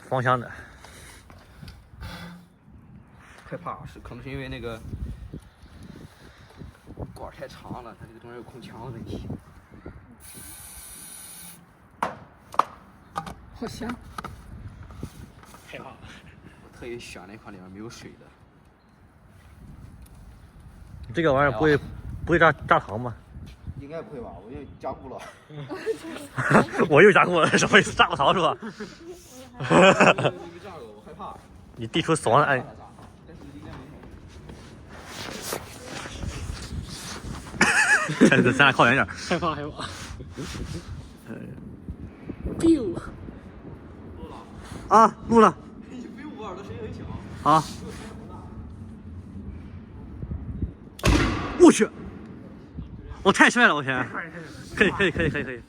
方向的。害怕可能是因为那个管太长了，它这个中间有空腔的问题。好香。害怕。我特意选了一款里面没有水的。这个玩意儿不会炸糖吗？应该不会吧？我又加固了。我又加固了，什么意思？炸过糖是吧？没炸过，我害怕。你递出死亡的暗。咱俩靠远点。害怕。biu。啊，录了。你不用捂耳朵，声音很小。好。我去，我太帅了，我天！可以。